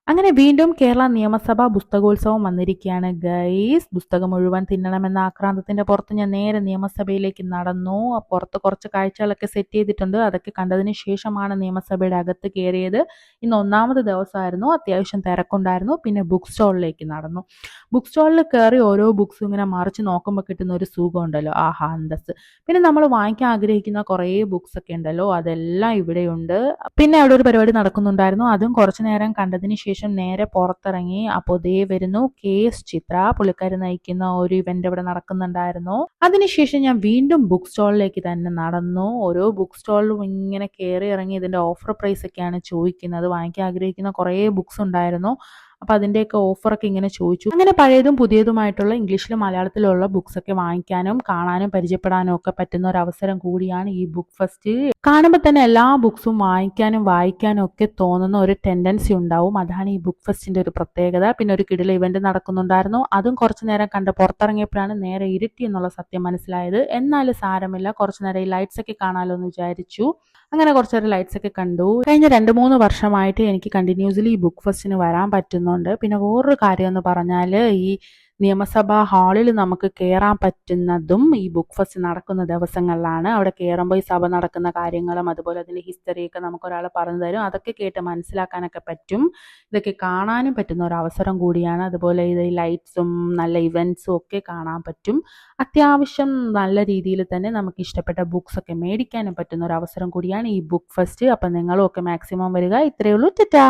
അങ്ങനെ വീണ്ടും കേരള നിയമസഭാ പുസ്തകോത്സവം വന്നിരിക്കുകയാണ് ഗൈസ്. പുസ്തകം മുഴുവൻ തിന്നണമെന്ന ആക്രാന്തത്തിന്റെ പുറത്ത് ഞാൻ നേരെ നിയമസഭയിലേക്ക് നടന്നു. പുറത്ത് കുറച്ച് കാഴ്ചകളൊക്കെ സെറ്റ് ചെയ്തിട്ടുണ്ട്. അതൊക്കെ കണ്ടതിന് ശേഷമാണ് നിയമസഭയുടെ അകത്ത് കയറിയത്. ഇന്ന് ഒന്നാമത് ദിവസമായിരുന്നു. അത്യാവശ്യം തിരക്കുണ്ടായിരുന്നു. പിന്നെ ബുക്ക് സ്റ്റോളിലേക്ക് നടന്നു. ബുക്ക് സ്റ്റോളിൽ കയറി ഓരോ ബുക്സും ഇങ്ങനെ മറിച്ച് നോക്കുമ്പോൾ കിട്ടുന്ന ഒരു സുഖം ഉണ്ടല്ലോ, ആഹാ അന്തസ്. പിന്നെ നമ്മൾ വാങ്ങിക്കാൻ ആഗ്രഹിക്കുന്ന കുറേ ബുക്സ് ഒക്കെ ഉണ്ടല്ലോ, അതെല്ലാം ഇവിടെയുണ്ട്. പിന്നെ അവിടെ ഒരു പരിപാടി നടക്കുന്നുണ്ടായിരുന്നു. അതും കുറച്ചു നേരം കണ്ടതിന് ശേഷം നേരെ പുറത്തിറങ്ങി. അപ്പോൾ ദേ വരുന്നു KS ചിത്ര, പുള്ളിക്കാരി നയിക്കുന്ന ഒരു ഇവന്റ് ഇവിടെ നടക്കുന്നുണ്ടായിരുന്നു. അതിനുശേഷം ഞാൻ വീണ്ടും ബുക്ക് സ്റ്റോളിലേക്ക് തന്നെ നടന്നു. ഓരോ ബുക്ക് സ്റ്റോളിലും ഇങ്ങനെ കയറി ഇറങ്ങി ഇതിന്റെ ഓഫർ പ്രൈസ് ഒക്കെയാണ് ചോദിക്കുന്നത്. വാങ്ങിക്കാൻ ആഗ്രഹിക്കുന്ന കുറേ ബുക്സ് ഉണ്ടായിരുന്നു. അപ്പൊ അതിന്റെയൊക്കെ ഓഫറൊക്കെ ഇങ്ങനെ ചോദിച്ചു. അങ്ങനെ പഴയതും പുതിയതുമായിട്ടുള്ള ഇംഗ്ലീഷിലും മലയാളത്തിലുള്ള ബുക്സ് ഒക്കെ വാങ്ങിക്കാനും കാണാനും പരിചയപ്പെടാനും ഒക്കെ പറ്റുന്ന ഒരു അവസരം കൂടിയാണ് ഈ ബുക്ക് ഫെസ്റ്റ്. കാണുമ്പോൾ തന്നെ എല്ലാ ബുക്സും വാങ്ങിക്കാനും വായിക്കാനും ഒക്കെ തോന്നുന്ന ഒരു ടെൻഡൻസി ഉണ്ടാവും. അതാണ് ഈ ബുക്ക് ഫെസ്റ്റിന്റെ ഒരു പ്രത്യേകത. പിന്നെ ഒരു കിടില ഇവന്റ് നടക്കുന്നുണ്ടായിരുന്നു. അതും കുറച്ചു നേരം കണ്ട് പുറത്തിറങ്ങിയപ്പോഴാണ് നേരെ ഇരുട്ടി എന്നുള്ള സത്യം മനസ്സിലായത്. എന്നാലും സാരമില്ല, കുറച്ചു നേരം ഈ ലൈറ്റ്സ് ഒക്കെ കാണാമല്ലോ എന്ന് വിചാരിച്ചു. അങ്ങനെ കുറച്ചു നേരം ലൈറ്റ്സ് ഒക്കെ കണ്ടു. കഴിഞ്ഞ 2-3 വർഷമായിട്ട് എനിക്ക് കണ്ടിന്യൂസ്ലി ഈ ബുക്ക് ഫെസ്റ്റിന് വരാൻ പറ്റുന്നുണ്ട്. പിന്നെ വേറൊരു കാര്യം എന്ന് പറഞ്ഞാൽ ഈ നിയമസഭാ ഹാളിൽ നമുക്ക് കയറാൻ പറ്റുന്നതും ഈ ബുക്ക് ഫെസ്റ്റ് നടക്കുന്ന ദിവസങ്ങളിലാണ്. അവിടെ കയറുമ്പോൾ ഈ സഭ നടക്കുന്ന കാര്യങ്ങളും അതുപോലെ അതിൻ്റെ ഹിസ്റ്ററിയൊക്കെ നമുക്കൊരാൾ പറഞ്ഞു തരും. അതൊക്കെ കേട്ട് മനസ്സിലാക്കാനൊക്കെ പറ്റും. ഇതൊക്കെ കാണാനും പറ്റുന്ന ഒരു അവസരം കൂടിയാണ്. അതുപോലെ ഇത് ലൈറ്റ്സും നല്ല ഇവൻറ്റ്സും ഒക്കെ കാണാൻ പറ്റും. അത്യാവശ്യം നല്ല രീതിയിൽ തന്നെ നമുക്ക് ഇഷ്ടപ്പെട്ട ബുക്സ് ഒക്കെ മേടിക്കാനും പറ്റുന്ന ഒരു അവസരം കൂടിയാണ് ഈ ബുക്ക് ഫെസ്റ്റ്. അപ്പം നിങ്ങളും ഒക്കെ മാക്സിമം വരിക. ഇത്രയേ ഉള്ളൂ. ടാറ്റാ.